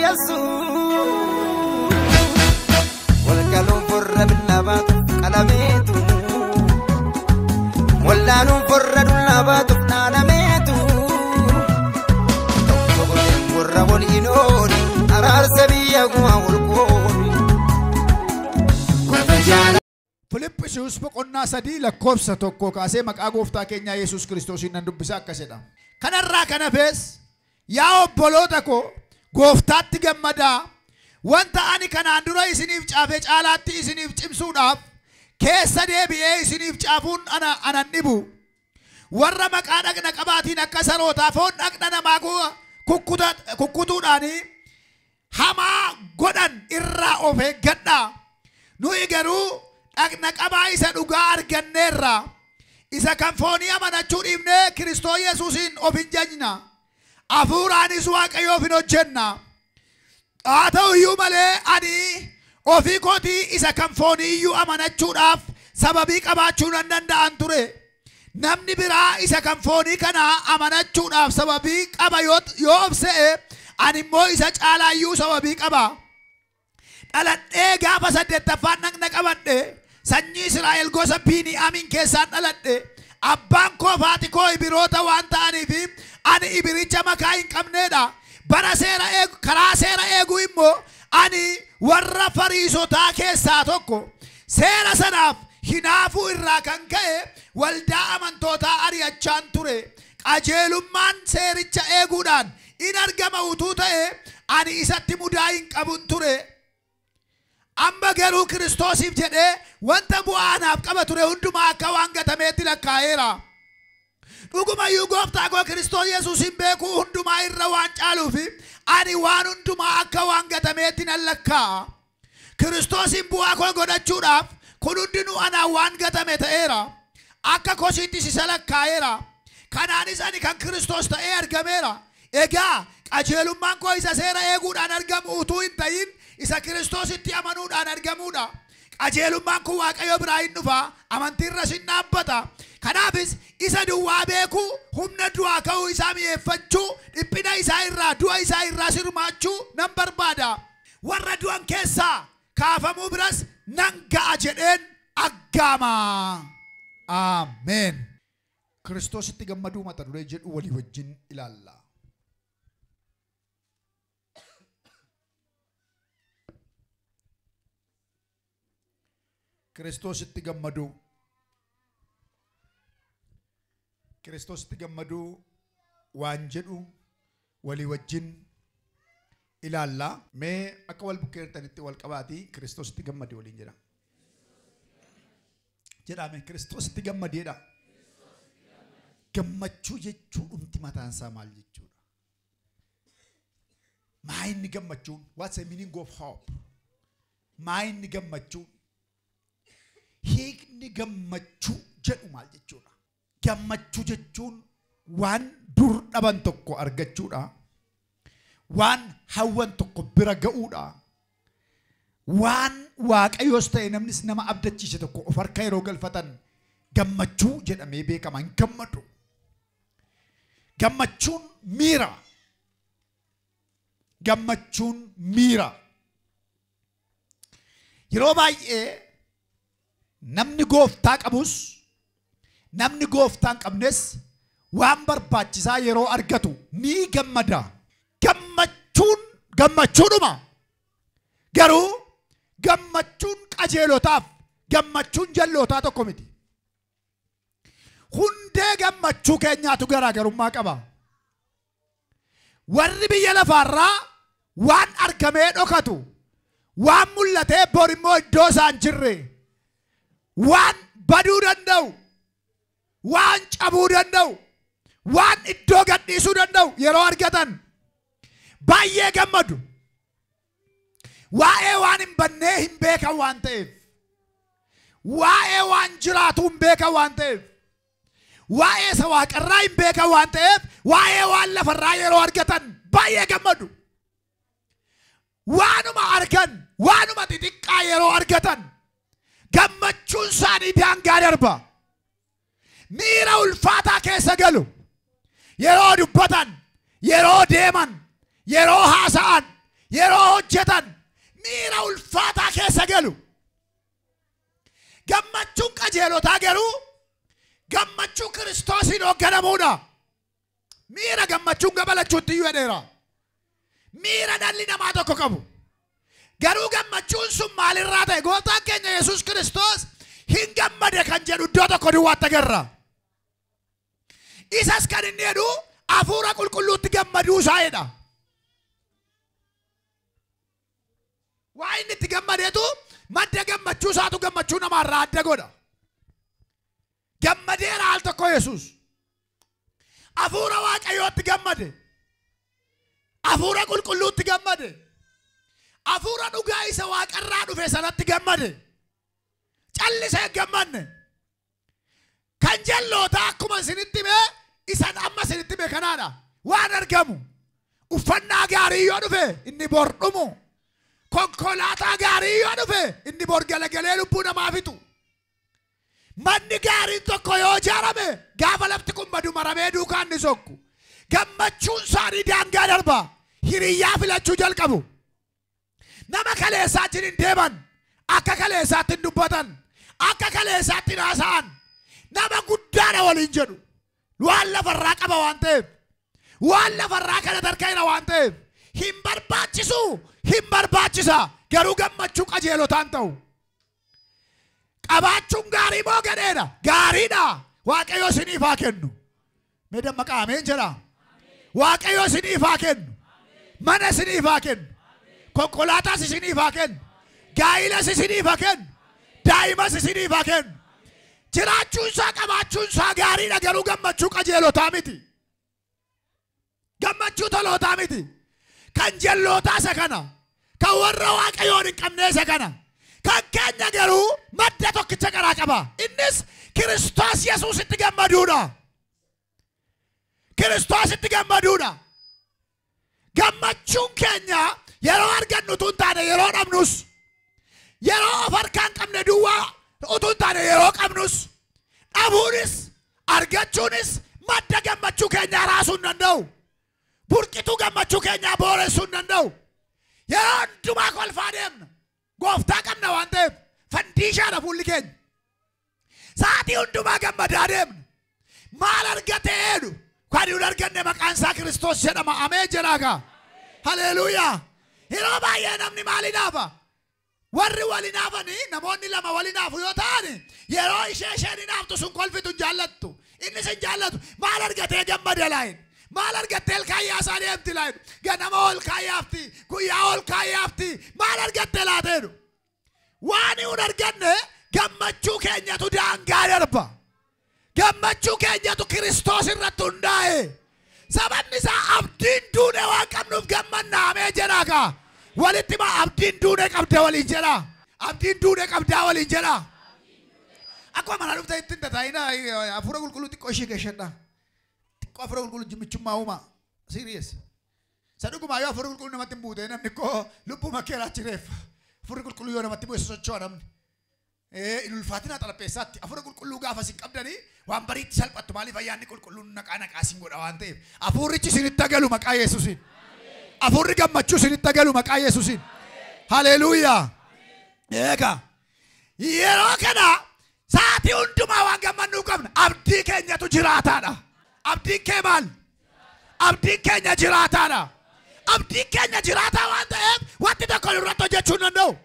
يسوع والقلب فرد النبات قلميتو واللانو فرد النبات قلميتو تقولين مرة والينون أرار سبيا قوى والقون Filippisius boqonnaa 3 lakkoofsa 1 kaasee maqaa gooftaa keenya Yesuus Kiristoosiin nan dubbisa akkasidha. Kanarraa kana fees yaa obboloota ko gooftaatti gammadaa wanta ani kanaan dura isiniif caafee caalaatti isiniif cimsuudhaaf keessa deebi'ee isiniif caafuun anan dhibu warra maqaa dhagna qabaatiin akka sarootaa foon dhagna namaa kukkutuudhaanii hamaa godhan irraa of eeggadhaa. Nuyi garuu dhagna qabaa isa dhugaa arganneerra isa kan foonii amanachuu dhiibnee Kiristoos Yesuusiin of hin jajna hafuuraanis Waaqayyoof hin hojjenna. Haa ta'u iyyuu malee ani ofii kootii isa kan foonii iyyuu amanachuudhaaf sababii qabaachuu nan danda'an ture. Namni biraa isa kan foonii kana amanachuudhaaf sababii qaba yoo obse'e ani immoo isa caalaa iyyuu sababii qaba. Dhaladhee gaafa 8ffaan dhagna qabadhe sanyii Israa'el gosa Biniyaamiin keessaan dhaladhe abbaan koo faati koo Ibiroota waan ta'aniif ani Ibiricha makaa hin qabneedha. Karaa seera eeguu immoo ani warra Fariisotaa keessaa tokko. Seera sanaaf hinaafuu irraa kan ka'e waldaa amantootaa ari'achaan ture. Qajeelummaan seericha eeguudhaan in argama utuu ta'e ani isatti mudaa hin qabun ture. Amma garuu Kiristoosiif jedhee wanta bu'aa naaf qaba ture hundumaa akka waan gatameetti lakkaa'eera. Dhugumayyuu gooftaa koo Kiristoos Yesuusin beekuu hundumaa irra waan caaluuf ani waan hundumaa akka waan gatameetti nan lakkaa'a. Kiristoosin bu'aa koo godhachuudhaaf kun hundinuu anaan waan gatame ta'eera. Akka kosiittis isa lakkaa'eera. Kanaanis ani kan Kiristoos ta'ee argameera. Egaa qajeelummaan koo isa seera eeguudhaan argamu utuu hin ta'in isa Kiristoositti amanuudhaan argamuudha. Qajeelummaan kun Waaqayyo biraa hin dhufa amantiirras hin dhaabbata. Kanaafis isa duwwaa beekuu humna du'aa ka'uu isaa mi'eeffachuu dhiphina isaa irraa du'a isaa irraa sirmaachuu nan barbaada. Warra du'an keessaa kaafamuu biras nan ga'a jedheen aggaama. Ameen. Kiristoositti gammaduu mata duree jedhu walii wajjin ilaalla. Kiristoositti gammaduu. Kiristoositti gammaduu waan jedhu walii wajjin ilaalla. Mee akka wal bukkeertanitti wal qabaatii Kiristoositti gammadi waliin jedha. Jedhame Kiristoositti gammadeedha. Gammachuu jechuun dhumti mataan isaa maal jechuudha? Maa inni gammachuun? What's the meaning of hope? Maa inni gammachuun? Hiikni gammachuu jedhu maal jechuudha? Gammachuu jechuun waan dur dhaban tokko argachuudha. Waan hawwan tokko bira ga'uudha. Waan Waaqayyoos ta'e namnis nama abdachiise tokko of harka yeroo galfatan gammachuu jedhamee beekama. Hin gammadu. Gammachuun miira. Gammachuun miira. Yeroo baay'ee namni gooftaa qabus namni gooftaa hin qabnes waan barbaachisaa yeroo argatu ni gammada. Gammachuudhuma. Garuu gammachuun qajeelotaaf gammachuun jallootaa tokko miti. Hundee gammachuu keenyaatu garaagarummaa qaba. Warri biyya lafaarraa waan argamee dhokatu waan mul'atee bor immoo iddoo isaan jirre waan baduu danda'u waan cabuu danda'u waan iddoo gadhiisuu danda'u yeroo argatan baay'ee gammadu. Waa'ee waan hin bannee hin beekan waan ta'eef waa'ee waan jiraatu hin beekan waan ta'eef waa'ee isa waaqarraa hin beekan waan ta'eef waa'ee waan lafarraa yeroo argatan baay'ee gammadu. Waanuma argan waanuma xixiqqaa yeroo argatan gammachuun isaanii daangaa darba. Miira ulfaataa keessa galu. Yeroo dubbatan, yeroo deeman, yeroo haasa'an, yeroo hojjetan miira ulfaataa keessa galu. Gammachuun qajeelotaa garuu gammachuu Kiristoosiin hoogganamuudha. Miira gammachuun gabalachuutti iyyuu hedheera. Miira dhalli namaa tokko qabu. Garuu gammachuun sun maalirraa ta'e? Gooftaan keenya Yesuus Kiristoos hin gammade kan jedhu iddoo tokko duwwaatti agarra. Isas kan inni jedhu hafuura qulqulluutti gammaduu isaadha. Waa inni itti gammadeetu madda gammachuu isaatu gammachuu namaarraa adda godha. Gammadeera al tokko Yesuus. Hafuura Waaqayyootti gammade. Hafuura qulqulluutti gammade. Hafuura dhugaa isa Waaqarraa dhufe sanatti gammade. Callisee gammanne. Kan jalloota akkuma isinitti mee isan amma isinitti mee kanaadha. Waan argamu. Uffannaa gaarii yoo dhufe inni bor dhumu. Konkolaataa gaarii yoo dhufe inni bor galagalee lubbuu namaa fixu. Manni gaariin tokko yoo ijaarame gaafa lafti kun badu maramee duukaan ni sokku. Gammachuun isaanii daangaa darba. Hiriyyaa filachuu jalqabu. Nama kaleessaa jirin deeman akka kaleessaatti hin dubbatan akka kaleessaatti hin haasa'an nama guddaadha waliin jedhu waan lafarraa qaba waan ta'eef waan lafarraa kana dargayna waan ta'eef hin barbaachisu hin barbaachisa garuu gammachuu qajeelotaan ta'u. Qabaachuun gaarii moo gadheedha? Gaariidha. Waaqayyo isiniif haa kennu. Mee dammaqaa ameen jedhaa. Waaqayyo isiniif haa kennu. Mana isiniif haa kennu. Konkolaataas isiniif haa kennu. Gaa'ilas isiniif haa kennu. Daa'imas isiniif haa kennu. Jiraachuun isaa qabaachuun isaa gaariidha garuu gammachuu qajeelotaa miti. Gammachuu tolootaa miti. Kan jallootaa isa kana. Kan warra Waaqayyoon hin qabne isa kana. Kan keenya garuu madda tokkicha garaa qaba. Innis Kiristoos Yesuusitti gammaduudha. Kiristoositti gammaduudha. Gammachuun keenya yeroo argannu utuu hin taane yeroo dhabnus. Yeroo of harkaan qabne duwwaa utuu hin taane yeroo qabnus. Dhabuunis argachuunis madda gammachuu keenyaa raasuu hin danda'u. Burqituu gammachuu keenyaa booressuu hin danda'u. Yeroo hundumaa kolfaa deemna. Gooftaa qabna waan ta'eef fandiishaadha fuulli keenya. Sa'aatii hundumaa gammadaa deemna. Maal argatee jedhu kan hin arganne maqaan isaa Kiristoos jedhama. Ameen jedhaagaa. Haleluuyaa. Yeroo baay'ee namni maaliin hafa? Warri waliin hafanii namoonni lama waliin hafu yoo ta'an yeroo isheen haftu sun kolfitu hin jaallattu. Innis hin jaallatu. Maal argatee gammade laayin? Maal argattee ilkaayyaa isaa deemti laayin? Ganama ol kaayyaafti. Guyyaa ol kaayyaafti. Maal argattee laateedhu? Waan hin arganne gammachuu keenyatu daangaa darba. Gammachuu keenyatu Kiristoos irratti hundaa'e. Sababni isaa abdiin duune waan qabnuuf gammannaa. Ameen jedhaagaa. Walitti maa abdiin duune qabda waliin jedhaa. Abdiin duune qabdaa waliin jedhaa. Akkuma mana dhufta ittiin tataa'ina hafuura qulqulluu xiqqoo ishee geeshadha. Xiqqoo hafuura qulqulluu jimmichummaa uumaa. Siriyees. Sadhugumaa yoo hafuura qulqulluu namatti hin buute namni koo lubbuu makkeeraa jireef. Hafuurri qulqulluu yoo namatti bu'e socho'a namni. Ulfaatina xalapheessaatti hafuura qulqulluu gaafa isin qabdanii waan bariitti salphattu maaliif ayyaanni qulqulluun naqaa isin godha waan ta'eef. Hafuurrichi isinitti agalu maqaa Yesuusiin. Hafuurri gammachuu isinitti agalu maqaa Yesuusiin. Haleluuyaa. Eegaa. Yeroo kana sa'aatii hundumaa waan gammannuu qabna. Abdii keenyatu jiraataadha. Abdiin kee maal? Abdiin keenya jiraataadha. Abdiin keenya jiraataa waan ta'eef wanti tokko irratti hojjechuu hin danda'u.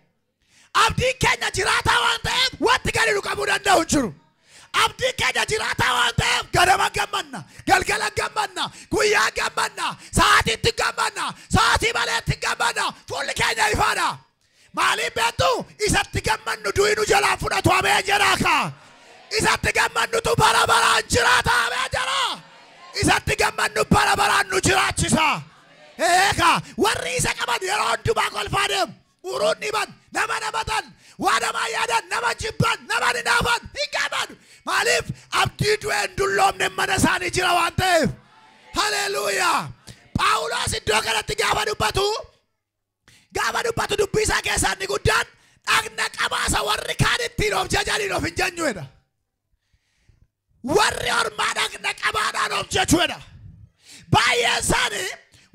Abdiin keenya jiraataa waan ta'eef wanti gadi nu qabuu danda'u hin jiru. Abdiin keenya jiraataa waan ta'eef ganama gammanna, galgala gammanna, guyyaa gammanna, sa'aatiitti gammanna, sa'aatii maleetti gammanna, fuulli keenya ifaadha. Maaliif beektu isatti gammannu du'i nu jalaa fudhatu. Ameen jedhaa. Isatti gammannutu bara baraan jiraata. Ameen jedhaa. Isatti gammannu bara baraan nu jiraachisa. Eegaa warri isa qaban yeroo hundumaa kolfaa deemu. Uruun dhiban, nama namatan, waa namaa yaadan, nama jibban, nama ninaafan hin qaban. Maaliif abdii du'e hin dulloomne mana isaanii jira waan ta'eef. Haleluuyaa. Phaawulos iddoo kanatti gaafa dubbatu dubbii isaa keessaa inni guddaan dhagna qabaasa warri kaan ittiin of jajaniin of hin janyuudha. Warri ormaa dhagna qabaadhaan of jechuudha. Baay'een isaanii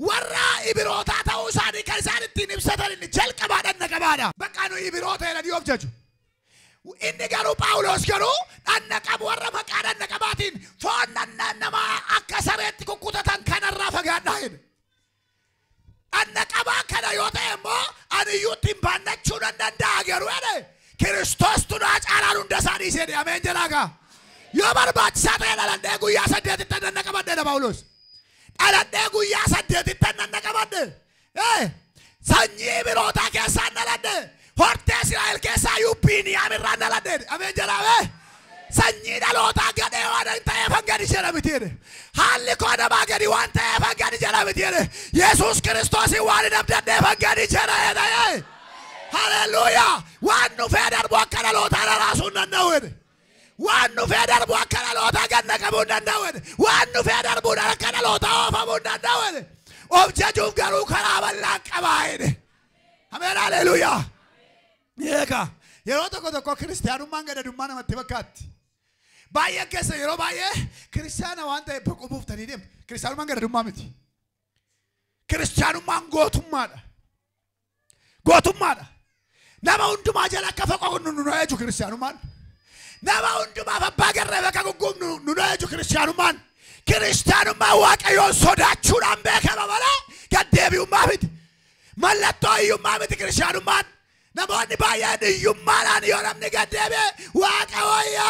warra ibiroota ta'uu isaanii kan isaan ittiin ibsatan inni jalqabaadhaan naqabaadha. Bakka nu ibiroota jedhanii of jaju. Inni garuu Phaawulos garuu dhannaqabu warra maqaa dhannaqabaatiin foon namaa akka sareetti kukkutatan kanarraa fagaadhaa jedhe. Dhannaqabaa kana yoo ta'e immoo ani iyyuu ittiin baannachuu danda'a garuu jedhe Kiristoos tunaa caalaan hunda isaanii jedhe. Ameen jedhaagaa. Yoo barbaachisaa ta'e dhaladhee guyyaa 8 dhannaqabadhe Phaawulos. Dhaladhee guyyaa 8 dhannaqabadhe. Sanyii birootaa keessaan dhaladhe. Hortee Israa'el keessaa iyyuu Biniyaam irraa dhaladhe. Ameen jedhaame. Sanyii dhalootaa gadhee waan ta'eef hangadi jedha miti jedhe. Haalli koo namaa gadi waan ta'eef hangadi jedha miti jedhe. Yesuus Kiristoosii waan hin abdanneef hangadi jedha jedha. Haleluuyaa. Waan dhufee darbu akka dhalootaa dharaasuu hin danda'u jedhe. Waan dhufee darbu akka dhalootaa ganna qabuu hin danda'u jedhe. Waan dhufee darbuudhaan akka dhalootaa oofamuu hin danda'u jedhe. Of jajuuf garuu karaa bal'aa qabaa jedhe. Ameen haleluuyaa. Eegaa yeroo tokko kiristaanummaan gadadummaa namatti fakkaatti. Baay'ee keessa yeroo baay'ee kiristaana waan ta'eef boqomuuf tanii deemtu. Kiristaanummaan gadadummaa miti. Kiristaanummaan gootummaadha. Gootummaadha. Nama hundumaa jala akka faqoqnu nu eeju kiristaanummaan. Nama hundumaaf abbaa garree bakka gugguufnu nu eeju kiristaanummaan. Kiristaanummaan Waaqayyoon sodaachuudhaan beekama malee gaddeebi'ummaa miti. Mallattoo hiyyummaa miti kiristaanummaan. Namoonni baay'een hiyyummaadhaan yoo namni gaddeebi'e Waaqayyo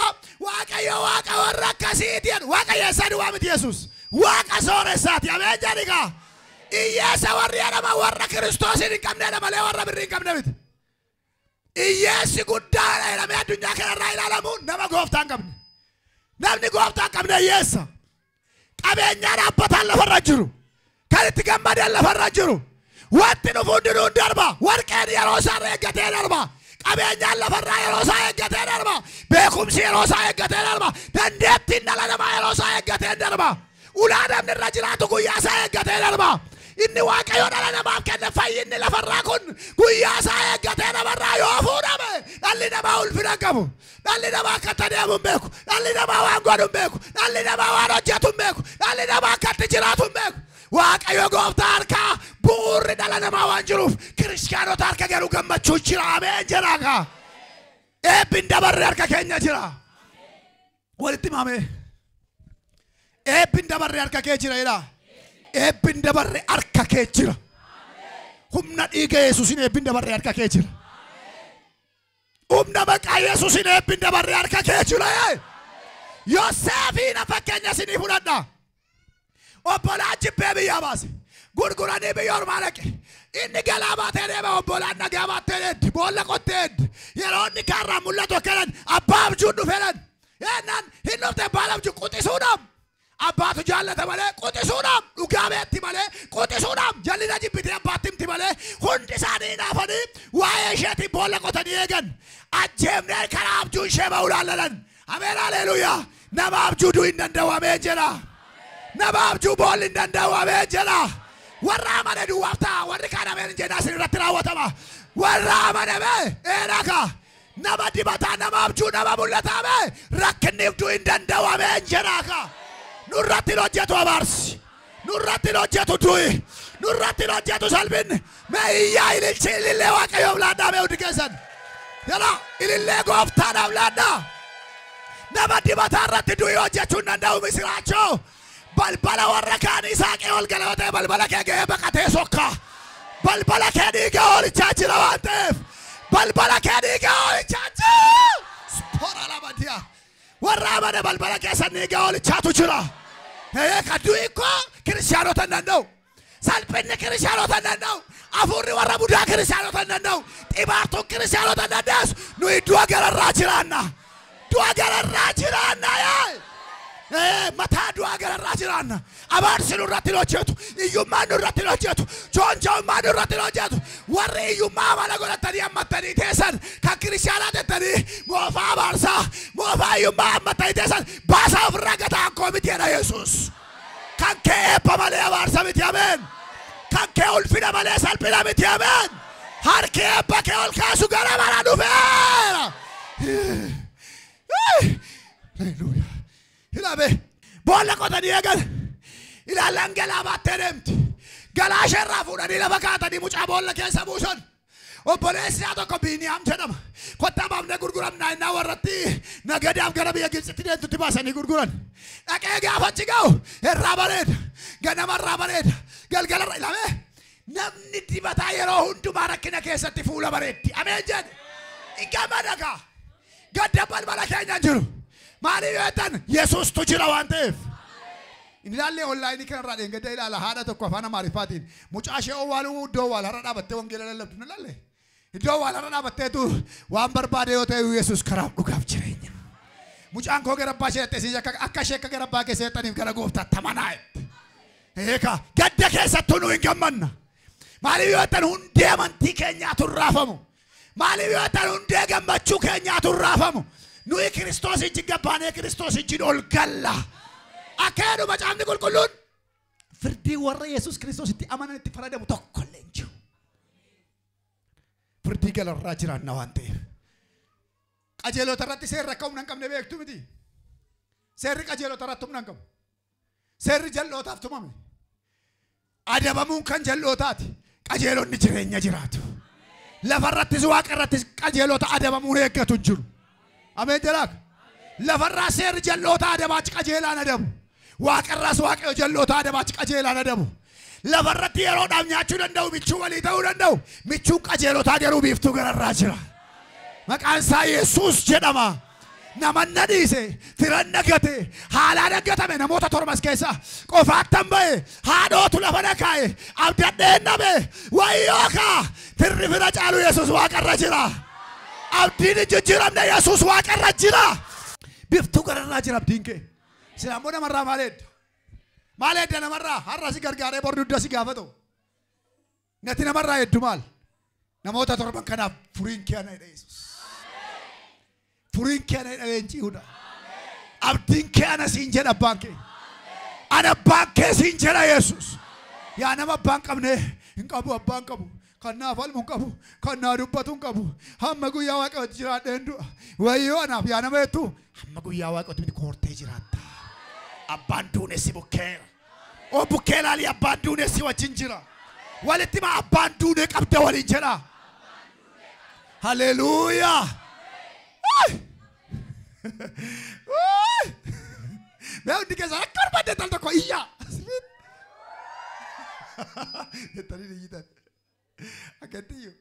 Waaqa warra akkasiitiin Waaqayyo eessaadhi waa miti Yesuus. Waaqa sooressaati. Ameen jedhigaa. Iyyeessa warri jedhama warra Kiristoosin hin qabneedha malee warra birrii hin qabne miti. Iyyeessi guddaadha jedhamee addunyaa kanarraa ilaalamuun nama gooftaa hin qabne. Namni gooftaa hin qabne hiyyeessa. Qabeenyaa dhaabbataan lafarra jiru. Kan itti gammadeen lafarra jiru. Wanti dhufu hundinuun darba. Warqeen yeroo isaa eeggatee darba. Qabeenyaan lafarraa yeroo isaa eeggatee darba. Beekumsi yeroo isaa eeggatee darba. Dandeettiin dhala namaa yeroo isaa eeggatee darba. Ulaa namni irra jiraatu guyyaa isaa eeggatee darba. Inni Waaqayyo dhala namaaf kenne fayyinni lafarraa kun guyyaa isaa eeggatee namarraa yoo fuudhame dhalli namaa ulfina qabu. Dhalli namaa akka itti deemu hin beeku. Dhalli namaa waan godhu hin beeku. Dhalli namaa waan hojjetu hin beeku. Dhalli namaa akka itti jiraatu hin beeku. Waaqayyo gooftaa harkaa bu'uurri dhala namaa waan jiruuf kiristaanota harka garuu gammachuu jira. Ameen jedhaagaa. Eebbin dabarre harka keenya jira. Walitti himamee. Eebbin dabarre harka kee jira jedhaa. Eebbin dabarre harka kee jira. Humna dhiiga Yesuusin eebbin dabarre harka kee jira. Humna maqaa Yesuusin eebbin dabarre harka kee jira. Yoosefii na fakkeenya isinii fudhadha. Obbolaan jibbee biyyaa baase. Gurguranii biyya ormaa dhaqe. Inni galaa baatee deema obbolaan nagaa baatee deeddi. Boolla qottee deeddi. Yeroo inni kaarraa mul'atu akkanan abbaa abjuun dhufeedhan. Yennaan hin dhufte abbaan abjuu quxisuudhaaf. Abbaatu jaallata malee quxisuudhaaf. Dhugaa beetti malee quxisuudhaaf. Jallina jibbitee abbaatti himti malee hundi isaanii naafanii waa'ee isheetiin boolla qotanii eegan. Ajjeemnee karaa abjuun ishee ba'uu laallalan. Ameen haleluuyaa. Nama abjuu du'uu hin danda'u. Ameen jedha. Nama abjuu boolli hin danda'u. Ameen jedha. Warra amane duwwaaf ta'a. Warri kaan ameen jedhaa isin irratti raawwatama. Warra amane eeraaka. Nama dibataa nama abjuu nama mul'ataa rakkinniif du'uu hin danda'u. Ameen jedhaaka. Nurratti hojjetu abaarsi. Nurratti hojjetu du'i. Nurratti hojjetu salphinni. Mee iyyaa ililchi ilillee Waaqayyoof laadhaa mee hundi keessan. Jala ilillee gooftaadhaaf laadhaa. Nama dibataa irratti du'i hojjechuu hin danda'u misiraachoo. Balbala warra kaanii saaqee ol gala yoo ta'e balbala kee ga'ee baqatee sokka. Balbala kee dhiiga oolichaa jira waan ta'eef. Balbala kee dhiiga oolichaa jira. Spoora lama diya. Warra amane balbala keessan dhiiga oolichaatu jira. Kaddu'i koo kiristaanota hin danda'u. Salphinni kiristaanota hin danda'u. Afuurri warra budaa kiristaanota hin danda'u. Xibaartuun kiristaanota hin danda'u. Nuyi du'a gararraa jiraanna. Du'a gararraa jiraanna. Mataa du'a gararraa jiraanna. Abaarsi nurratti hojjetu. Iyyummaan nurratti hojjetu. Joonjoommaan nurratti hojjetu. Warri iyyummaa amala godhatanii hammatanii teessan kan kiristaanaa tettanii moofaa abaarsaa moofaa iyyummaa hammatanii teessan baasaa ofirraa gataa akkoo miti jedha Yesuus. Kan kee eebba malee abaarsa miti. Ameen. Kan kee ulfina malee salphina miti. Ameen. Harki eebba kee ol kaasu gara mana dhufeera. Haleluuyaa. Ilaabe boolla qotanii eegan ilaalan galaa baattee deemti. Galaasha irraa fuudhanii lafa kaatanii mucaa boolla keessa buusan. Obboleessi haa tokko Biiniyaam jedhama. Kottaa baafnee gurguramnaa innaa warratti nagadaaf gara biyya Gibxitti deemtutti baasanii gurguran. Dhaqee gaafa achi ga'u irraa bareeda. Ganama irraa bareeda. Galgala irra ilame. Namni dibataa yeroo hundumaa rakkina keessatti fuula bareeddi. Ameen jedhe. Igama dhagaa. Gadda balbala keenya jiru. Maaliif yeetan Yesuustu jira waan ta'eef. Inni ilaalee onlaayinii kanarraa dheengadda ilaala haadha tokko afaan Amaariffaatiin. Mucaa ishee owwaaluu iddoo owwaalarra dhaabattee wangeela lallabdu ni ilaalle. Iddoo owwaalarra dhaabatteetu waan barbaade yoo ta'e Yesuus karaaf dhugaaf jireenya. Mucaan koo gara abbaa ishee dhaqxee akka ishee akka gara abbaa keessee dhaqxaniif gara gooftaatti amanaa. Eegaa gadda keessattuu nu hin gammanna. Maaliif yoo ta'an hundee amantii keenyaatu raafamu. Maaliif yoo ta'an hundee gammachuu keenyaatu raafamu. Nuyi Kiristoos ijji gabbaanee Kiristoos ijjiin ol galla. Akkaanu macaafni qulqulluun firdii warra Yesuus Kiristoositti amananitti faradamu tokko illee hin jiru. Firdii galarraa jiraanna waan ta'eef. Qajeelota irratti seerri akka humna hin qabne beektu miti. Seerri qajeelota irratti humna hin qabu. Seerri jal'ootaaf tumame. Adabamuun kan jal'ootaati. Qajeelonni jireenya jiraatu. Lafarrattis waaqa irrattis qajeelota adabamuun eeggatu hin jiru. Ameen jalaak. Lafarraa seerri jal'oota adabaachi qajeelaan adabu. Waaqarraas waaqayyo jal'oota adabaachi qajeelaan adabu. Lafarratti yeroodhaaf nyaachuu danda'u michuu walii ta'uu danda'u. Michuun qajeelotaa garuu biiftuu gararraa jira. Maqaan isaa Yesuus jedhama. Namanna dhiise firanna gate haalaan aggatame namoota tormas keessa qofaattan ba'e haadhootu lafa dhakaa'e abdadheen dhabe wayyoo kaa firri fira caalu Yesuus waaqarra jira. Abdiin jijjiiramne Yesuus waaqarra jira. Biiftuu gararraa jira abdiin kee. Silaammoo namarraa maaleedda. Maaleedda namarraa har'a si gargaaree bor dudda si gaafatu. Nati namarraa hedduu maal? Namoota torban kanaaf furiin kee ana Yesuus. Furiin kee ana leenji'uudha. Abdiin kee ana siin jedha abbaan kee. Ana abbaan kee siin jedha Yesuus. Yaa nama abbaan qabne hin qabu abbaan qabu. Kan naaf almu hin qabu. Kan naa dubbatu hin qabu. Hamma guyyaa waaqatti jiraadheen du'a. Wayyoo anaaf yaa nama jettu hamma guyyaa waaqatti miti koortee jiraatta. Abbaan duunessi bukkeera. O bukkee laali abbaan duunessi wajjin jira. Walitti ma abbaan duunee qabda waliin jedha. Haleluuyaa. Mee hundi keessaa akka barbaadde tal tokko iyyaa. Jettanii iyyitan. Akkattiyyuu.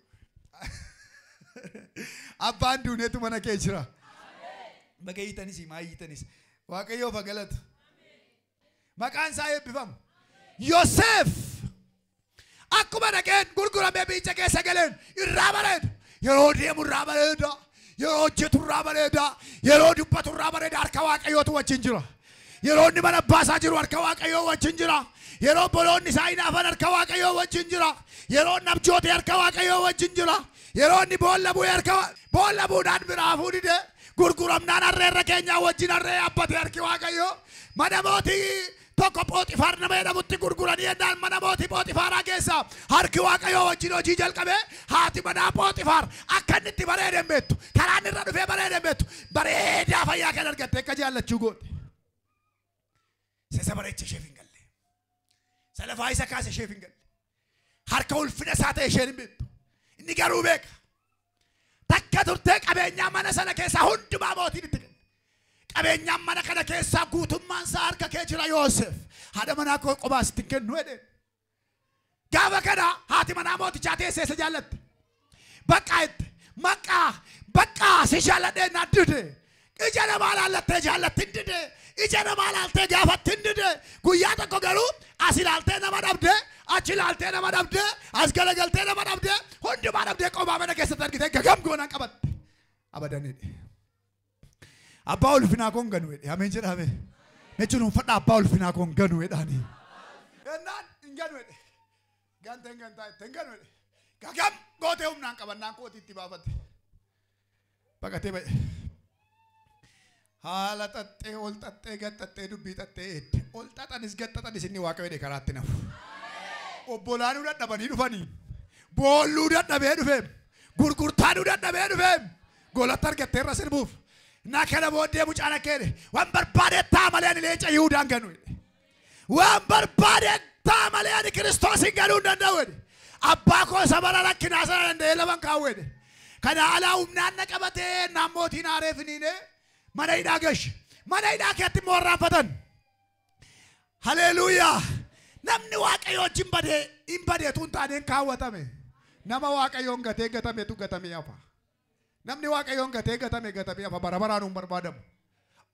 Abbaan duuneetu mana kee jira. Baga iyyitanis maa iyyitanis. Waaqayyoof haa galatu. Maqaan isaa eebbifamu. Yoosef akkuma dhaqeen gurguramee biyya keessa galeen irraa bareeda. Yeroo deemu irraa bareeda. Yeroo hojjetu irraa bareeda. Yeroo dubbatu irraa bareeda. Harka waaqayyootu wajjin jira. Yeroo inni mana baasaa jiru harka waaqayyoo wajjin jira. Yeroo boloonni isaa hinaafan harka waaqayyoo wajjin jira. Yeroo nabjootee harka waaqayyoo wajjin jira. Yeroo inni boolla bu'ee harka boolla bu'uudhaan biraa fuudhide gurguramnaan harreerra keenyaa wajjin harree abbate harki waaqayyoo. Mana mootii tokko Pooxifaar nama jedhamutti gurguranii yennaan mana mootii Pooxifaaraa keessa harki waaqayyoo wajjin hojii jalqabe haati manaa Pooxifaar akka inni itti bareeden beektu karaan irra dhufee bareeden beektu bareedaa fayyaa kan argatte akka jaallachuu goote. Isa bareecha isheef hin galle. Isa lafaa isa kaase isheef hin galle. Harka ulfina isaa ta'e isheen hin beektu. Inni garuu beeka. Takka turtee qabeenyaa mana sana keessaa hundumaa mootiin itti kenne. Qabeenyaan mana kana keessaa guutummaan isaa harka kee jira Yoosef. Haadha manaa koo qophaa sitti hin kennu jedheen. Gaafa kana haati manaa mootichaa teessee isa jaallatte. Baqqaa itti maqaa baqqaa si jaalladhee na dide. Ija namaa laallattee jaallatti hin dide. Ija namaa laaltee gaafatti hin dide. Guyyaa tokko garuu as ilaaltee nama dhabde. Achi ilaaltee nama dhabde. As galagaltee nama dhabde. Hundumaa dhabdee qophaa mana keessatti argitee gagam goonaan qabatte. Abadanidhe. Abbaa ulfinaa koon ganu jedhe. Ameen jedhame. Jechuun uffata abbaa ulfinaa koon ganu jedhaani. Ennaan hin ganu jedhe. Ganta hin gantaa itti hin ganu jedhe. Gagam gootee humnaan qabannaan kootii itti baafate. Baqatee ba'e. Haala xaxxee ol xaxxee gad xaxxee dubbii xaxxee eedde. Ol xaxanis gad xaxanis inni waaqa wedhe karaatti nafu. Obbolaanuu dadhabanii dhufanii. Boolluu dadhabee dhufeem. Gurgurtaanuu dadhabee dhufeem. Golatti argattee irra sirbuuf. Na kana booddee mucaan akkeedhe waan barbaade taa malee ani leenca Yihuudaan ganu. Waan barbaade Taamaleani Kiristoosin galuu danda'u. Abbaa koo sabara rakkinaa sana danda'ee laban kaawwedhe. Kana alaa humnaan na qabatee nammootiin aareefiniine mana hidhaa gashi. Mana hidhaa keetti immoo warraanfatan. Haleluuyaa. Namni waaqayyo wajjin hin badeetu hin taaneen kaawwatame. Nama waaqayyoon gatee gatametu gatamee hafa. Namni waaqayyoon gatee gatamee hafa bara baraan hin barbaadamu.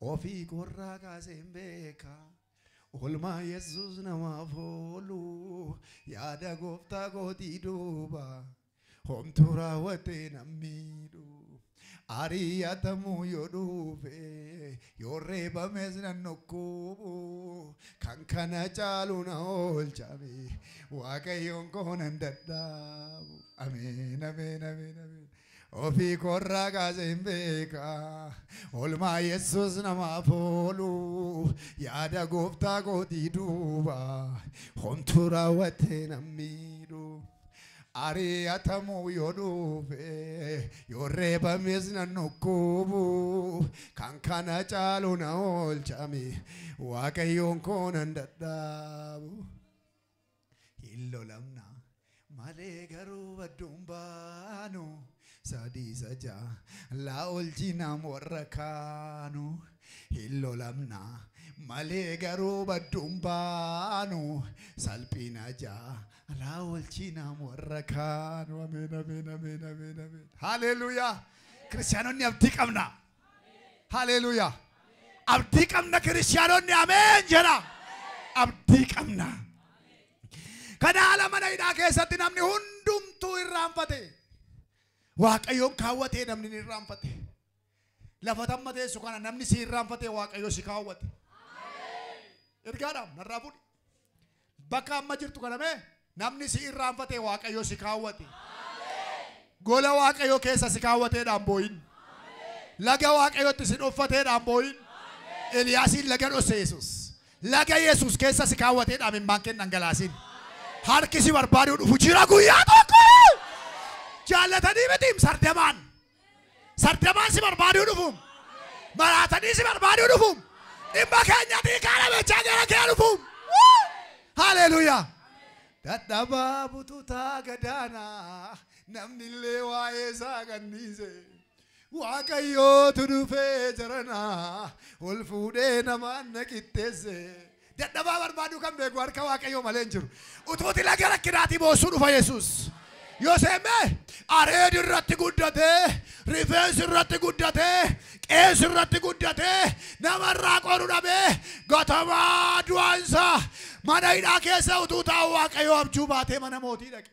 Ofii korraa kaasee hin beeka. Olmaa Yesuus namaaf oolu. Yaada gooftaa kootii duuba. Homtuu raawwatee nammiidhu. Ari'atamuu yoo dhufe yoo reebames nan nokkubu. Kan kana caalu na oolchame waaqayyoon koo nan dadhabu. Ameen ameen ameen ameen. Ofii korraa kaasee hin beeka. Olmaa Yesuus namaaf oolu. Yaada gooftaa kootii duuba. Homtuu raawwatee nammiidhu. Ari'atamuu yoo dhufe yoo reebames nan nokkubu. Kan kana caalu na oolchame waaqayyoon koo nan dadhabu. Hin lolamna malee garuu badduun baanu. Sadii sajaa laa oolchina warra kaanu. Hin lolamna malee garuu badduun baanu. Salphina jaa laa oolchina warra kaanu. Ameen ameen ameen ameen ameen. Haleluuyaa. Kiristaanonni abdii qabna. Haleluuyaa. Abdii qabna kiristaanonni ameen jedha. Abdii qabna. Kana haala mana hidhaa keessatti namni hundumtuu irraanfate. Waaqayyoon kaawwatee namni ni irraanfate. Lafa tammateessu kana namni si irraanfate waaqayyo si kaawwate. Ergaadhaam narraa fuudhi. Bakka amma jirtu kana mee namni si irraanfate waaqayyo si kaawwate. Gola waaqayyo keessa si kaawwateedhaan booyin. Laga waaqayyotti si dhoffateedhaan booyin. Eliyaasiin laga dhosse Yesuus. Laga Yesuus keessa si kaawwateedhaan hin baanken dhangalaasin. Harki si barbaaduu dhufu jira guyyaa tokko. Jaallatanii mitiim sardamaan. Sardamaan si barbaaduu dhufu. Maraatanii si barbaaduu dhufu. Dhimma keenyatii kaana bechaa gara kee dhufu. Haleluuyaa. Dadhabaa bututaa gadaanaa namni illee waa'ee isaa ganniise. Waaqayyootu dhufee jiranaa ol fuudhee namaan na qixxeesse. Dadhabaa barbaaduu kan beeku harka waaqayyoo malee hin jiru. Utuuti laga rakkinaatii boossuu dhufa Yesuus. Yooseme areedi irratti guddate, rifeensi irratti guddate, qeensi irratti guddate, namarraa qoruu dhabe, gatamaa du'aansa mana hidhaa keessa utuu taa'u waaqayyoo abjuu baatee mana mootii dhaqe.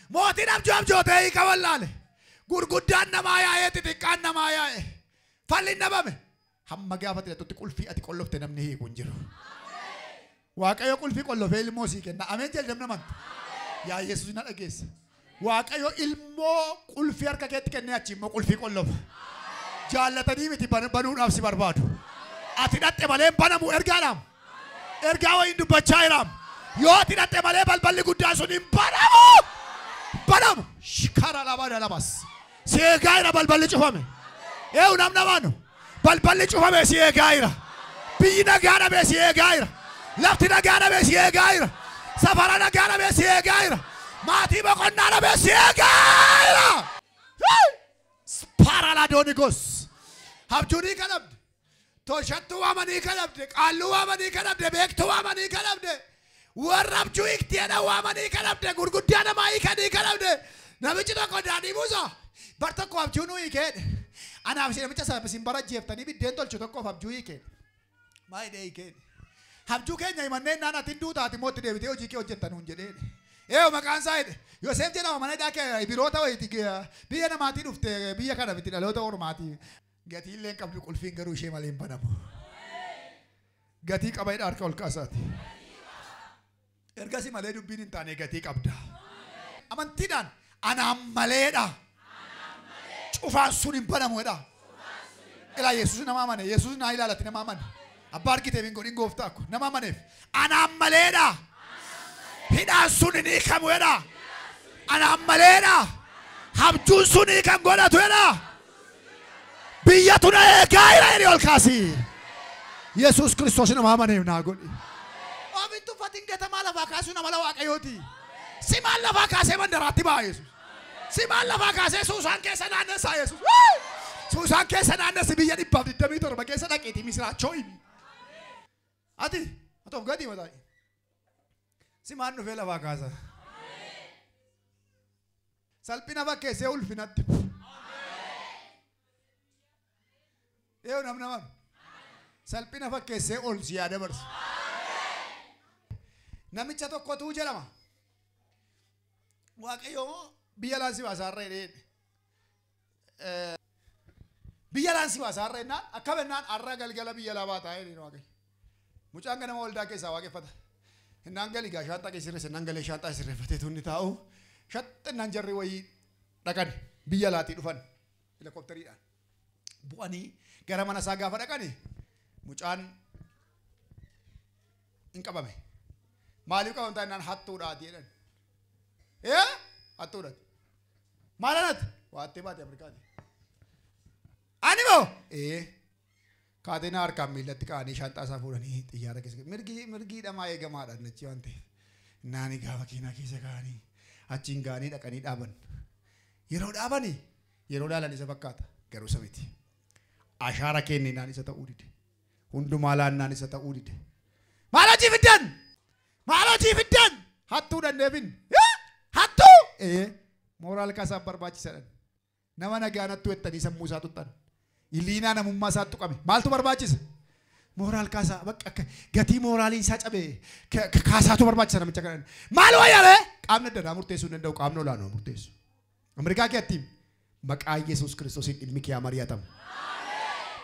Mootiin abjootee hiika wallaale. Gurguddaan namaa yaa'ee xixiqqaan namaa yaa'e. Falli dhabame. Hamma gaafa ati qulfii ati qollofte namni hiiku hin jiru. Waaqayyo qulfii qollofee ilmoo sii kenna. Ameen jedham naman. Yaa Yesuus na dhageessa. Waaqayyo ilmoo qulfii harka keetti kennee achi immoo qulfii qollofa. Jaallatanii miti banuudhaaf si barbaadu. Ati dhatte malee banamu ergaadhaam. Ergaa wayiin dubbachaa jiraam. Yoo ati dhatte malee balballi guddaan sun hin banamu. Banamu. Shikara labaadha labas. Si eegaa jira balballi cufame. Eewu namna baanu. Balballi cufame si eegaa jira. Biyyi nagaa dhabe si eegaa jira. Lafti nagaa dhabe si eegaa jira. Safara nagaa dhabe si eegaa jira. Maatii boqonnaa dhabe si eegaa jira. Sparaladonigos. Habjuunii kanabde. Toshattuu waamanii kanabde. Qaalluu waamanii kanabde. Beektuu waamanii kanabde. Warra abjuu iktiidha waamanii kanabde. Gurguddaa namaa hiikanii kanabde. Namichi tokko daadhii buusa. Bar tokko abjuu nuu hiikeedhe. Anaaf si namicha sababiin bara jeeftanii biddeen tolchu tokkoof abjuu hiikeedhe. Maayidee hiikeedhe. Abjuu keenya himanneen naan atiin duutaati mootti deebitee hojii kee hojjettanuun jedheedhe. Eeyo maqaan isaa hidhe. Yoosef jedhama mana hidhaa kee biroota wayiiti biyya namaatii dhufte biyya kana biti dhaloota ormaatii. Gatii illee qabdu qulfiin garuu ishee malee hin banamu. Gatii qaba hidha harka ol kaasaati. Ergasii malee dubbiin hin taane gatii qabda. Amantiidhaan anaan maleedha. Cufaan sun hin banamu jedha. Ilaa Yesuus nama amane. Yesuus naa ilaalatti nama amane. Abbaa argitee bin godhin gooftaa ko nama amaneef. Anaan maleedha. Hidhaan sun hin hiikamu jedha. Anaan maleedha. Abjuun sun hiikan godhatu jedha. Biyya tuna eegaa jira jedhi ol kaasi. Yesuus Kiristoos nama amaneef naa godhi. Ofiin uffatiin gatamaa lafaa kaasuu nama la waaqayyooti. Si maal lafaa kaasee mandaraatti ba'a Yesuus. Si maal lafaa kaasee Suusaan keessa naannessaa Yesuus. Suusaan keessa naannessa biyya 127 keessa dhaqeetii misiraachoo himi. Ati atoof gatii mataa. Si maal dhufee lafaa kaasa. Salphina fakkeessee ulfinatti. Eewu namni. Salphina fakkeessee ol si yaada barsa. Namicha tokkotu jedhama. Waaqayyoo biyya laansi baasaarra jedhee. Biyya laansi baasaarra jennaan akka bennaan arra galgala biyya laafaa taa'ee jedhee waaqayyo. Mucaan ganama waldaa keessaa waaqeffata. Innaan galii gaa shaantaa keessirreessa innaan galee shaantaa sirreeffatee tunni taa'u. Shaxxinnaan jarri wayii dhaqan biyya laatii dhufan helikopteriidhaan. Bu'anii gara mana isaa gaafa dhaqani mucaan hin qabame. Maaliif qabamtaa innaan hattuudhaati jedhan. Hattuudhaati. Maalanati? Waattee baate Afrikaati. Ani moo? Kaateena harkaan miillatti kaa'anii shaantaa isaa fuudhanii xiyyaara keessa mirgii dhamaa eegamaadhaan nachi waan ta'eef. Naani gaafa keenyaa keessa kaa'anii achiin gaanii dhaqanii dhaaban. Yeroo dhaabanii yeroo dhaalan isa fakkaata garuu isa miti. Ashaara kenninaan isa ta'uu dide. Hundumaa laannaan isa ta'uu dide. Maal hojii fiddan? Maal hojii fiddan? Hattuu dandeefin. Hattuu! Mooraal kaasaa barbaachisaadhan. Nama nagaanattuu jettanii sammuu isaa tuttan. Iliinaa namummaa isaa tuqame. Maaltu barbaachisa? Mooraal kaasaa bakka gatii mooraalii isaa cabee kaasaatu barbaachisa namicha kanaan. Maal wayyaale? Qaamni adda addaa murteessuu hin danda'u qaamni olaanoo murteessu. Ameerikaa keessatti maqaa Yesuus Kiristoosiin ilmi kee mari'atamu.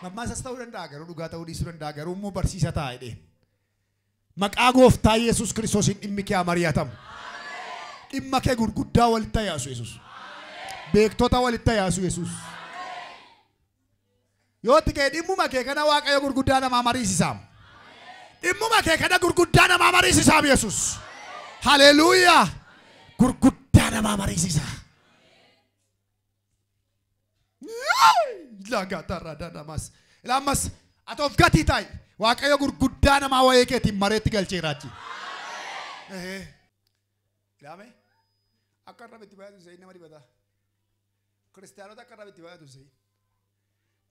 Mammaa isaas ta'uu danda'a garuu dhugaa ta'uu dhiisuu danda'a garuu immoo barsiisa ta'a jedheen. Maqaa gooftaa Yesuus Kiristoosiin ilmi kee mari'atamu. Dhimma kee gurguddaa walitti yaasu Yesuus. Beektota walitti yaasu Yesuus. Yoo tikee dhimmuma kee kana waaqayyo gurguddaa namaa mariisisaam. Dhimmuma kee kana gurguddaa namaa mariisisaam Yesuus. Haleluuyaa. Gurguddaa namaa mariisisa. Lagatarra danamas. Ilaamas atoof gatii ta'i. Waaqayyo gurguddaa namaa wayee keetiin mareetti galcheeraachi. Ilaame akka irra bitti baay'atu se'in nama dibata. Kiristaanota akka irra bitti baay'atu se'in.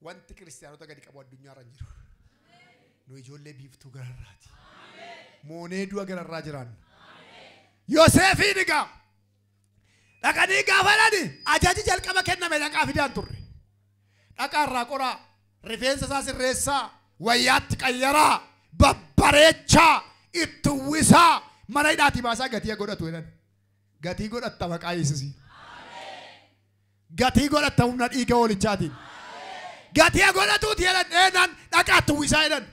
Wanti kiristaanota gadi qabu addunyaarra hin jiru. Nu ijoollee biiftuu gararraati. Moonee du'a gararraa jiran. Yoseefii dhiqaa. Dhaqanii gaafa dhani ajaji jalqaba kenname dhaqaa fidaan turre. Dhaqaa irraa qoraa rifeensa isaa sirreessaa wayyaatti qayyaraa babbareechaa itti uwwisaa mana hidhaatii baasaa gatii godhatu jedhan. Gatii godhatta maqaa Yesuusii. Gatii godhatta humna dhiiga hoolichaatiin. Gatii godhatuuti jedhan dheenan dhaqaatti uwwisaa jedhan.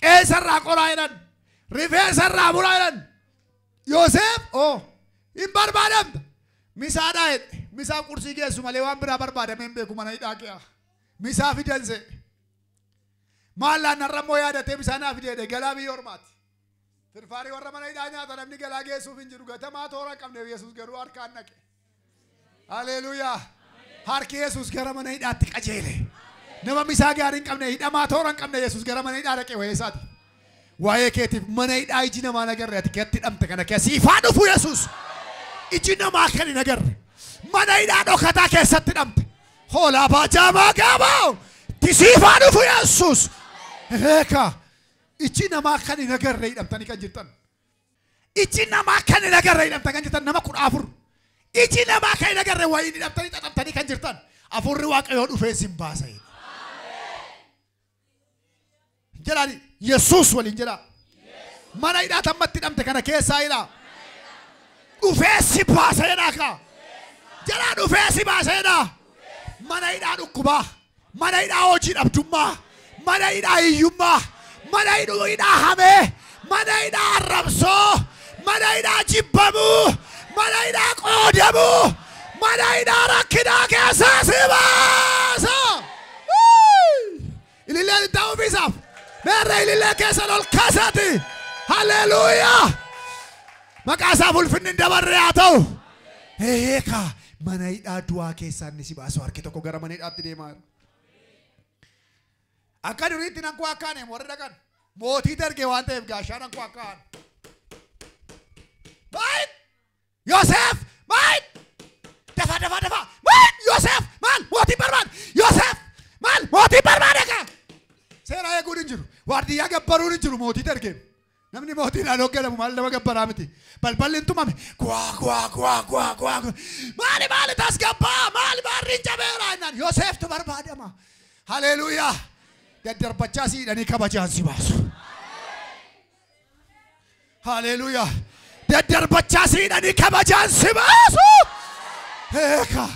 Qeessarraa qoraa jedhan. Rifeensarraa muraa jedhan. Yoosef hin barbaadamta. Misaadhaa jedhe. Misaa qursii geessu malee waan biraa barbaadamee hin beeku mana hidhaa kee. Misaa fidanse. Maallaan narrammoo yaadatee misaa naa fidee galaa biyya ormaati. Firfaarii warra mana hidhaa nyaata namni galaa geessuuf hin jiru gatamaa toora qabneef Yesuus garuu harkaan naqe. Haleluuyaa. Harki Yesuus gara mana hidhaatti qajeele. Nama misaa gaarii hin qabne hidhamaa toora hin qabne Yesuus gara mana hidhaa dhaqe wayee isaati. Waa'ee keetiif mana hidhaa iji namaa nagarre ati keetti hidhamte kana keessa ifaa dhufu Yesuus. Iji namaa kan hin agarre. Mana hidhaa dhokataa keessatti hidhamte. Hoolaa baajamaa gaabaa. Tisiifaa dhufu Yesuus. Eeka. Iji namaa kan hin agarre hidhamtanii kan jirtan. Iji namaa kan hin agarre hidhamtanii kan jirtan nama 14. Iji namaa kan hin agarre wayii hidhamtanii xaxamtanii kan jirtan. Afurri waaqayyoo dhufee sin baasa. Jedhani Yesuus waliin jedha. Mana hidhaa tammatti hidhamte kana keessaa hidhaa. Dhufee si baasa jedhaa. Jedhaa dhufee si baasa jedhaa. Mana hidhaa dhukkubaa. Mana hidhaa hojii dhabdummaa. Mana hidhaa hiyyummaa. Mana hidhaa hamee. Mana hidhaa arrabsoo. Mana hidhaa jibbamuu. Mana hidhaa qoodamuu. Mana hidhaa rakkinaa keessaa si baasa. Ililleen ta'uu fiisaaf. Meerre ilillee keessan ol kaasati. Haleluuyaa. Maqaa isaaf ulfinni hin dabarre haa ta'u. Eeka mana hidhaa du'aa keessaa inni si baasu harki tokko gara mana hidhaatti deemaa. Akka duriitti nan koo akkaan warri dhaqan mootii dargee waan ta'eef gaashaan nan koo akkaan. Maal? Yoosef maal? Dafa. Maal? Yoosef maal? Mootii barbaada. Yoosef maal? Mootii barbaada ka. Seera eeguun hin jiru. Waardiyyaa gabbaruun hin jiru mootii dargee. Namni mootiidhaan hoogganamu maal nama gabbaraa miti. Balballi hin tumame. Kwaa. Maali tasgabbaa? Maali baarriin jabeeraa jennaan. Yooseftu barbaadama. Haleluuyaa. Daddarbachaa siidhanii kabajaan si baasu. Haleluuyaa. Daddarbachaa siidhanii kabajaan si baasu. Eeka.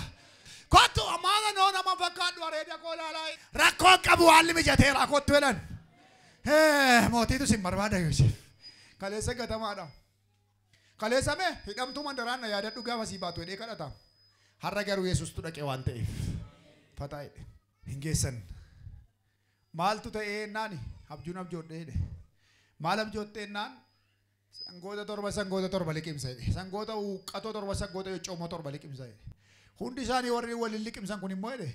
Kottu amaana noo nama fakkaadhu areeda koo laalaa. Rakkoon qabu haalli mijateera kottu jedhan. Mootiitu sin barbaada Yoosef. Kaleessa gatamaadha. Kaleessa mee hidhamtuu mandaraan na yaadadhu gaafa sii baatu jedhee kadhata. Har'a garuu Yesuustu dhaqe waan ta'eef. Fataa'edhe. Hin geessan. Maaltu ta'ee naani abjuun abjoodheedhe. Maal abjootteenaan sangoota torba liqimsa jedhe. Sangoota huqqatoo torba sangoota yoccoomoo torba liqimsa jedhe. Hundi isaanii warri waliin liqimsan kun immoo jedhe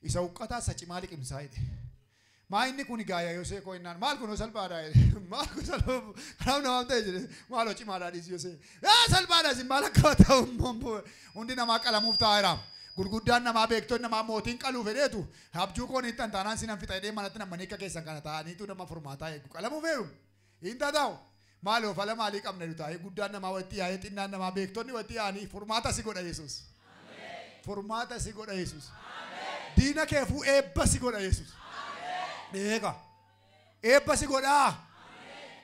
isa huqqataa isa cimaa liqimsaa jedhe. Maa inni kun gaaya Yoosef koo innaan maal kun salphaadha jedhe. Maal kun salphaa kanaaf namaaf ta'e jedhe maaloo cimaadhaa dhiisi Yoosef. Salphaadha isin maal akka ta'u hundi namaa qalamuuf taa'eera. Gurguddaan namaa beektoon namaa mootiin qaluu fedheetu abjuu koon ittan taanaan sinan fixa jedhee manatti namanii akka keessan kana ta'aniitu nama furmaataa eegu qalamuu feeru. Hin ta'u maaloo fala maalii qabna nuti taa'ee guddaan namaa walitti yaa'ee xinnaan namaa beektonni walitti yaa'anii furmaata si godha Yesuus. Furmaata si godha Yesuus. Diina keefuu eebba si godha Yesuus. Eega. Eebba si godha.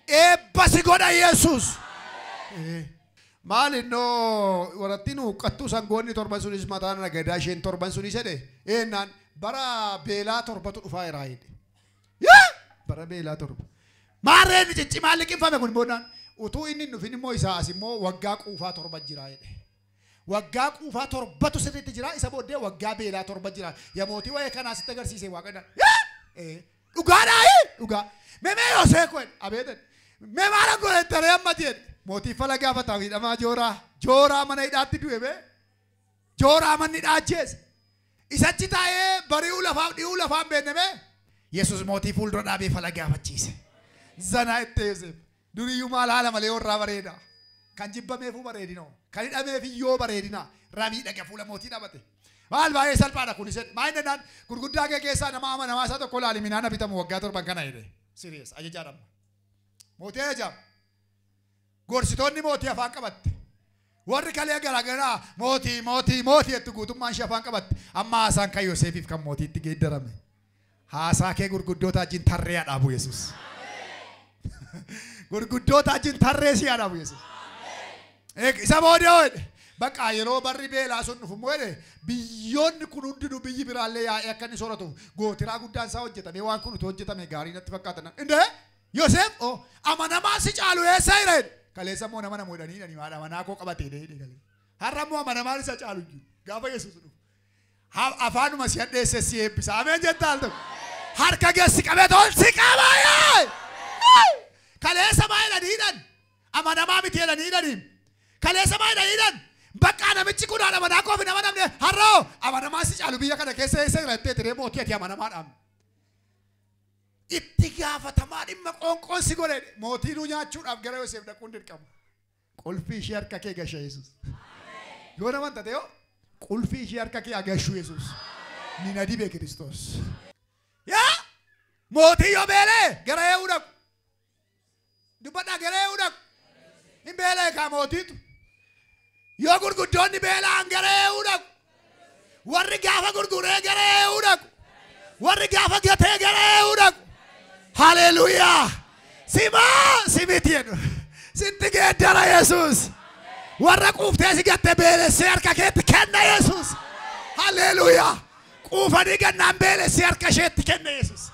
Eebba si godha Yesuus. Maal innoo waratti nu qattuu sangoonni torban sunis mataan nagadaa isheen torban sunis jedhe eenyaan bara beelaa torbatu dhufaa irraa jedhe. Bara beelaa torba. Maarreen ciccimaa liqimfame kun boodaan utuu inni dhufin immoo isaa as immoo waggaa quufaa torba jira jedhe. Waggaa quufaa torbatu sirriitti jira isa booddee waggaa beelaa torba jira. Yaa mootii wayii kanaa sitti agarsiise waaqadha. Dhugaadhaa dhugaa. Mee Yoosef kun abeetan. Mee maal godhe taree ammati jedhe. Mootii fala gaafataa hidhamaa jooraa mana hidhaatti du'e bee. Jooraa manni dhaachese. Isachi taa'ee bari'uu lafaaf dhi'uu lafaan beenne bee. Yesuus mootii fuuldura dhaabee fala gaafachiise. Zanaa itti Yoosef. Duriyyuu maal haala malee warraa bareeda. Kan jibbameefuu bareedinoo. Kan hidhameef iyyoo bareedina. Ramii dhaqe fuula mootii dhabate. Maal baay'ee salphaadha kunis. Maal jennaan gurguddaa kee keessaa nama amanamaa isaa tokko laali minaana bitamu waggaa torban kana jedhe. Siriyees ajajaadhama. Mootii ajajaama. Gorsitoonni mootii afaan qabatte. Warri kalee garaagaraa mootii jettu guutummaan ishee afaan qabatte. Amma haasaan kan Yoosefiif kan mootiitti geeddarame. Haasaa kee gurguddoota wajjin tarree dhaabu Yesuus. Gurguddoota wajjin tarree si dhaabu Yesuus. Isa booda bakka yeroo barri beelaa sun dhufu immoo biyyoonni kun hundinuu biyyi biraallee yaa'ee akka inni sooratu gootiraa guddaan isaa hojjetame waan kun utuu hojjetame gaarii natti fakkaatan. Indee Yoosef amanamaa si caalu eessa jireen? Kaleessa immoo nama namoodhanii dhanimaadha manaa koo qabatee dheedhe galee. Har'a immoo amanamaan isa caalu jiru gaafa Yesuus dhufu. Afaanuma si hadheesse si eebbisa. Ameen jettaan tokko. Harka geessi qabee tolsi qabaayee. Kaleessa maayidhaniidhan amanamaa miti jedhaniidhaniin. Kaleessa maayidhaniidhan. Bakka namichi kun haadha manaa koofi nama namne har'oo amanamaa si caalu biyya kana keessa eessa jirattee tiree mootii ati amanamaadhaan. Itti gaafatamaa dhimma qoonqoon si godhe mootiinuu nyaachuudhaaf gara Yoosef dhaquun dirqama. Qulfii ishee harka kee gasha Yesuus. Yoo nama ta'e yoo qulfii ishee harka kee agashu Yesuus. Nina dibe Kiristoos. Yaa mootii yoo beelee gara ee'uu dhaqu. Dubbadhaa gara ee'uu dhaqu. Hin beelee kaa mootiitu. Yoo gurguddoonni beelaan gara ee'uu dhaqu. Warri gaafa gurguree gara ee'uu dhaqu. Warri gaafa gatee gara ee'uu dhaqu. Hallelujah. Simiti jedhu. Sitti geeddara Yesuus. Warra quuftee si gatte beelessee harka keetti kenna Yesuus. Hallelujah. Quufanii gannaan beelessee harka isheetti kenna Yesuus.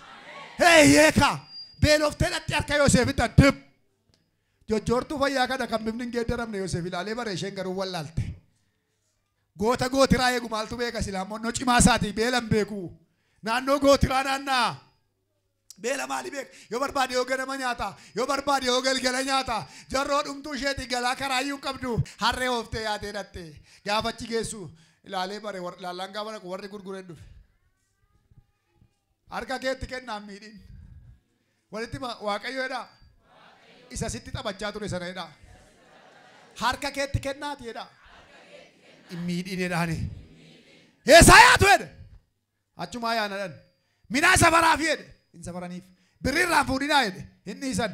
Yeeka. Beeloftee dhatti harka Yoosefitti addib. Jojjoortuu fayyaa kana kan bifni hin geeddaramne Yoosef ilaalee bare isheen garuu wallaalte. Goota gootiraa eegu maaltu beeka silaa monnoo cimaa isaatii beelan beeku. Naannoo gootiraa naannaa. Beela maali beek? Yoo barbaade yoo ganama nyaata, yoo barbaade yoo galgala nyaata. Jarroo dhumtuu isheetii galaa karaayyuu qabdu. Harree ooftee yaatee dhatte. Gaafachi geessu ilaalee bare laallaan gaafa dhaqu warri gurgureen dhufe. Harka keetti kennaan miidhin. Walitti Waaqayyo jedhaa. Isa sitti taphachaa ture sana jedhaa. harka keetti kennaati jedha. Immiidhine dhaani. Eesaayaatu jedhe. Achumaa yaanadhan. Minaa safaraaf jedhe. Hin safaraniif. Birriirraan fuudhinaa jedhe. Hin dhiisan.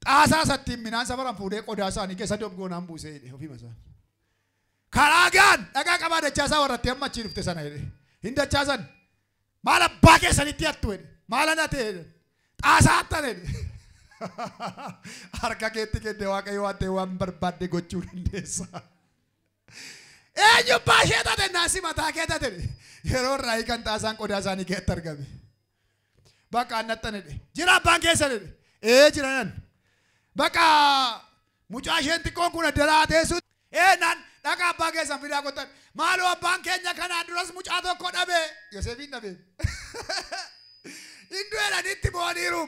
Xaasaa sattiin minaan safaran fuudhee qodaa isaanii keessa dobgoonaan buusee jedhe ofii masaa. Karaagaan dhagaa qabaa dachaasaa warratti amma achiin dhufte sana jedhe. Hin dachaasan. Maal abbaa keessanitti hattu jedhe. Maal ana ta'e jedhe. Xaasaa hattan jedhe. Harka keetti kenne waaqayyo waan ta'e waan barbaadde gochuu dandeessa. Eenyubbaa ishee taate naasi mataa kee taate yeroo irraa hiikan xaasaan qodaa isaanii keessatti argame. Bakka annattan jedhe. Jira abbaan keessa jedhe. Jiranan. Bakka mucaa isheen xiqqoon kun addalaa teessu. Naan dhagaa abbaa keessan fidaa qottan. Maaloo abbaan keenya kanaan duras mucaa tokko dhabe. Yoseefiin dhabe. Hindu jedhanitti booniiru.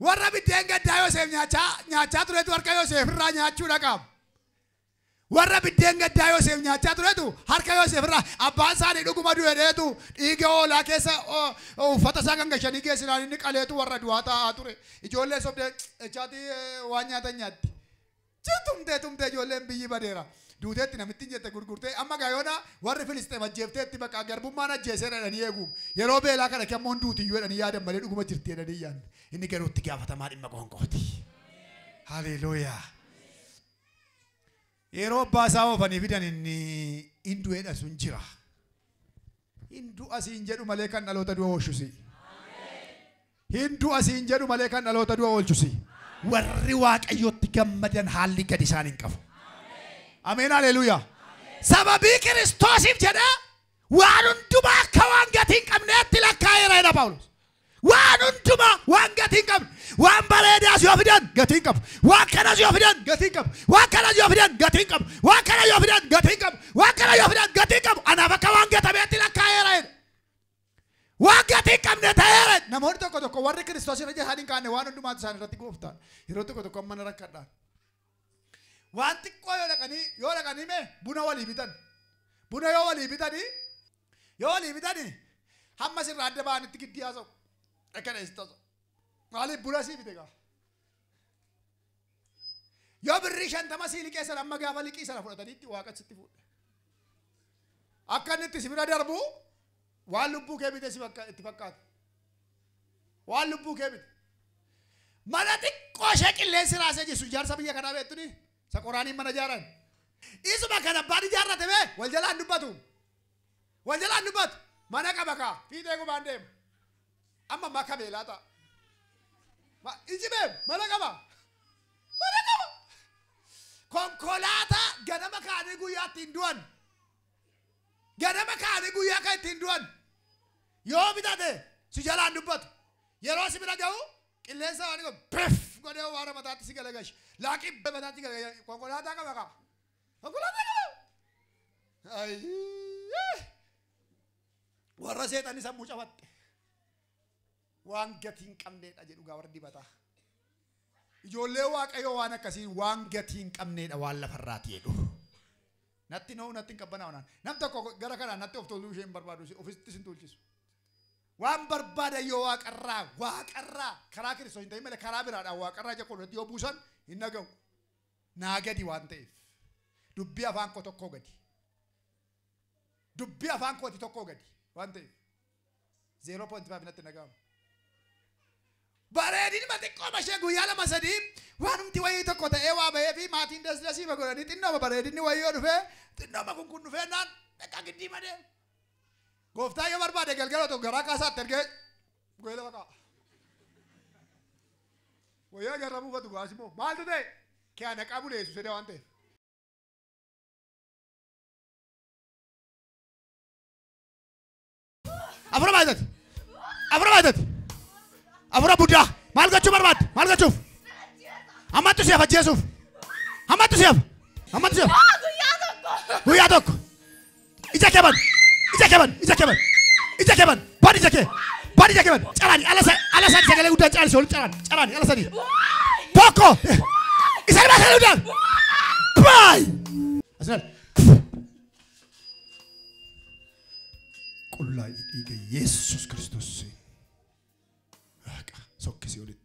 Warra biddeen gaddaa Yoseef nyaachaa turetu harka Yoseef irraa nyaachuu dhaqaam. Warra biddeen gaddaa Yoseef nyaachaa turetu harka Yoseef irraa abbaan isaanii dhuguma du'eedheetu dhiiga hoolaa keessa uffata isaa kan gashanii geessinaan inni qaleetu warra du'aa taa'aa ture. Ijoollee sobdee echaatii waan nyaatan nyaatti. Tumtee ijoolleen biyyi badeera. Duuteetti namitti jette gurgurtee amma gaayoona warri Filisxeem ajjeefteetti bakka garbummaan ajjeesee jedhanii eegu. Yeroo beelaa kana kammoon duutiyyuu jedhanii yaadan malee dhuguma jirti jedhanii yaan. Inni garuu itti gaafatamaa dhimma qoonqooti. Haleluuyaa. Yeroo abbaa isaa oofanii fidan inni hindu'eedha sun jira. Hindu asiin jedhu malee kan dhaloota du'a oolchusi. Hindu asiin jedhu malee kan dhaloota du'a oolchusi. Warri waaqayyootti gammadan haalli gadi isaan hin qabu. Ameen haleluuyaa. Sababii Kiristoosiif jedha waan hundumaa akka waan gatii hin qabneetti lakkaa'eera jedha Phaawulos. Waan hundumaa waan gatii hin qabne. Waan bareedaas yoo fidan gatii hin qabu. Waan kanas yoo fidan gatii hin qabu. Waan kanas yoo fidan gatii hin qabu. Waan kana yoo fidan gatii hin qabu. Waan kana yoo fidan gatii hin qabu. Anaaf akka waan gatameetti lakkaa'eera jedha. Waan gatii hin qabne ta'eera. Namoonni tokko warri Kiristoos irra jiran hin kaane waan hundumaatu isaan irratti gooftaan. Yeroo tokko mana rakkadhaan. Waan xiqqoo yoo dhaqanii mee buna walii bitan. Buna yoo walii bitanii hamma sirraa adda ba'anitti giddii haasa'u. Akkana istaasa. Maaliif buna sii bite gaa? Yoo birrii 50 sii liqeessan amma gaafa liqii sana fudhataniitti waaqatti sitti fuudha. Akka inni itti si bira darbu waan lubbuu kee bite itti fakkaata. Waan lubbuu kee bite. Mana xiqqoo ishee qilleensi raasee jiru jaarsa biyya kanaa beektuni. Sakoraaniin mana ijaaran. Isuma kan abbaan ijaarrate mee wal jalaan dubbatu. Wal jalaan dubbatu. Mana qaba kaa fiixee gubaan deema. Amma maka beelaa ta'a. Iji beem mana qaba. Mana qaba. Konkolaataa ganama kaanii guyyaa ittiin du'an. Ganama kaanii guyyaa kan ittiin du'an. Yoo bitate si jalaan dubbatu. Yeroo si bira ga'u qilleensa waan godhu pef godhee waara mataatti si galagash. Laaqii mataatti galagash. Konkolaataa qaba kaa. Konkolaataa qaba. Warra seexanii sammuu cabatte. Waan gatii hin qabneedha jedhu gaa warra dibataa. Ijoollee waaqayyoo waan akkasiin waan gatii hin qabneedha waan lafarraati jedhu. Natti hin qabbanaa'u. Nam tokko gara kanaan natti of toluu ishee hin barbaadu ofitti sin tolchisu. Waan barbaada yoo waaqarraa karaa Kiristoos hin ta'in malee karaa biraadhaan waaqarraa jechuudha yoo buusan hin naga'u. Naa gadi waan ta'eef. Dubbii afaan koo tokkoo gadi. Dubbii afaan kooti tokkoo gadi waan ta'eef. 0.5 natti naga'amu. Bareedin xiqqoo mashee guyyaa lama sadii waan humti wayii tokko ta'ee waa bahee fi maatiin dasdasii bagodhanii xinnooma bareedinni wayii yoo dhufee xinnooma kun dhufee naan dhaqqaa giddii madee. Gooftaa yoo barbaade galgala tokko garaa kaasaatti ergee goyee lafa ka'a. Wayyaa garramuu batu gaasimoo maaltu ta'e kee naqaa buleessu sedee waan ta'eef. Afura baay'atati. Afura Buddhaa maal gochuu barbaadde? Maal gochuuf? Hammattu siyaaf ajjeesuuf. Guyyaa tokko. Ija kee ban. Badi ija kee ban. Caraani ala sadi sagalee guddaan caraani soolu caraani ala sadi. Tokko. Isa irraa sagalee guddaan. Baay. Asinaal. Qullaa dhiiga Yesuus Kiristoos. Sokkisii olitti.